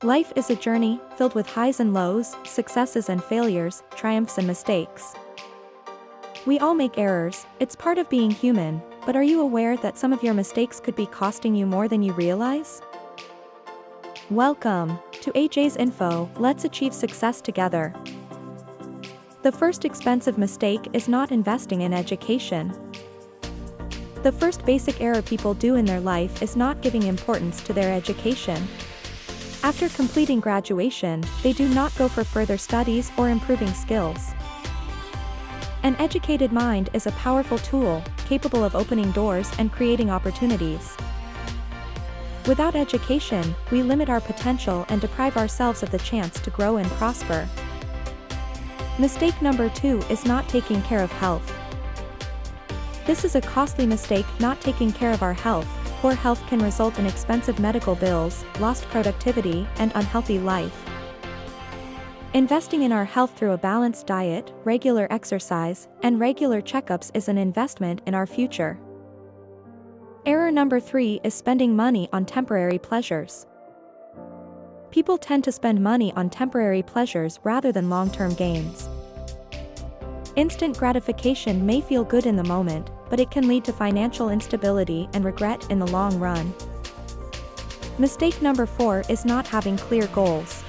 Life is a journey, filled with highs and lows, successes and failures, triumphs and mistakes. We all make errors, it's part of being human, but are you aware that some of your mistakes could be costing you more than you realize? Welcome to AJ's Info, let's achieve success together. The first expensive mistake is not investing in education. The first basic error people do in their life is not giving importance to their education. After completing graduation, they do not go for further studies or improving skills. An educated mind is a powerful tool, capable of opening doors and creating opportunities. Without education, we limit our potential and deprive ourselves of the chance to grow and prosper. Mistake number 2 is not taking care of health. This is a costly mistake. Not taking care of our health. Poor health can result in expensive medical bills, lost productivity, and unhealthy life. Investing in our health through a balanced diet, regular exercise, and regular checkups is an investment in our future. Error number 3 is spending money on temporary pleasures. People tend to spend money on temporary pleasures rather than long-term gains. Instant gratification may feel good in the moment, but it can lead to financial instability and regret in the long run. Mistake number 4 is not having clear goals.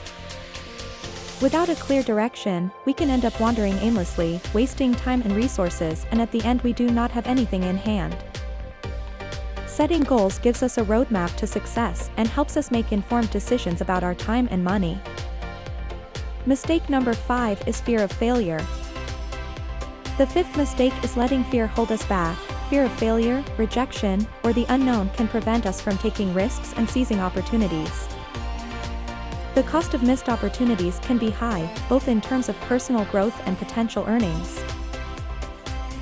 Without a clear direction, we can end up wandering aimlessly, wasting time and resources, and at the end we do not have anything in hand. Setting goals gives us a roadmap to success and helps us make informed decisions about our time and money. Mistake number 5 is fear of failure. The fifth mistake is letting fear hold us back. Fear of failure, rejection, or the unknown can prevent us from taking risks and seizing opportunities. The cost of missed opportunities can be high, both in terms of personal growth and potential earnings.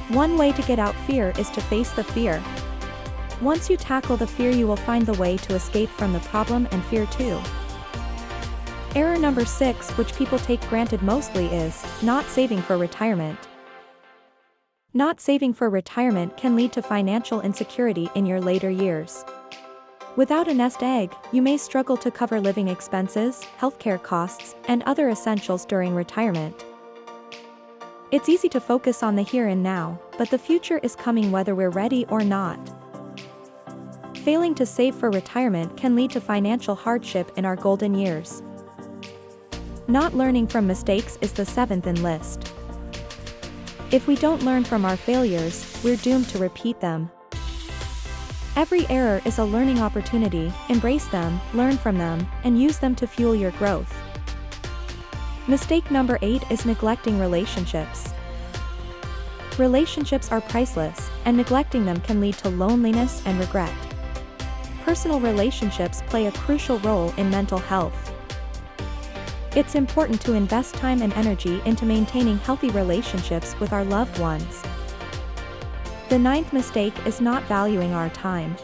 One way to get out fear is to face the fear. Once you tackle the fear, you will find the way to escape from the problem and fear too. Error number 6, which people take granted mostly, is not saving for retirement. Not saving for retirement can lead to financial insecurity in your later years. Without a nest egg, you may struggle to cover living expenses, healthcare costs, and other essentials during retirement. It's easy to focus on the here and now, but the future is coming whether we're ready or not. Failing to save for retirement can lead to financial hardship in our golden years. Not learning from mistakes is the 7th in list. If we don't learn from our failures, we're doomed to repeat them. Every error is a learning opportunity. Embrace them, learn from them, and use them to fuel your growth. Mistake number 8 is neglecting relationships. Relationships are priceless, and neglecting them can lead to loneliness and regret. Personal relationships play a crucial role in mental health. It's important to invest time and energy into maintaining healthy relationships with our loved ones. The 9th mistake is not valuing our time.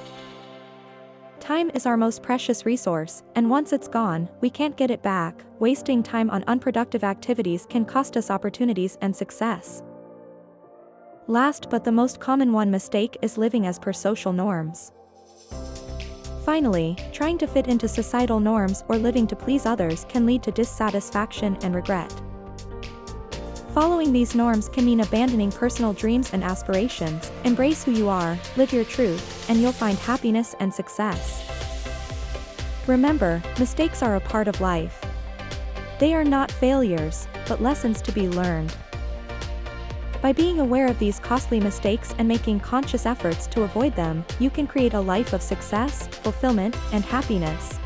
Time is our most precious resource, and once it's gone, we can't get it back. Wasting time on unproductive activities can cost us opportunities and success. Last but the most common mistake is living as per social norms. Finally, trying to fit into societal norms or living to please others can lead to dissatisfaction and regret. Following these norms can mean abandoning personal dreams and aspirations. Embrace who you are, live your truth, and you'll find happiness and success. Remember, mistakes are a part of life. They are not failures, but lessons to be learned. By being aware of these costly mistakes and making conscious efforts to avoid them, you can create a life of success, fulfillment, and happiness.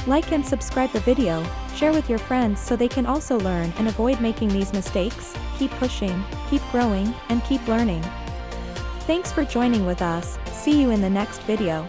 Like and subscribe the video, share with your friends so they can also learn and avoid making these mistakes. Keep pushing, keep growing, and keep learning. Thanks for joining with us. See you in the next video.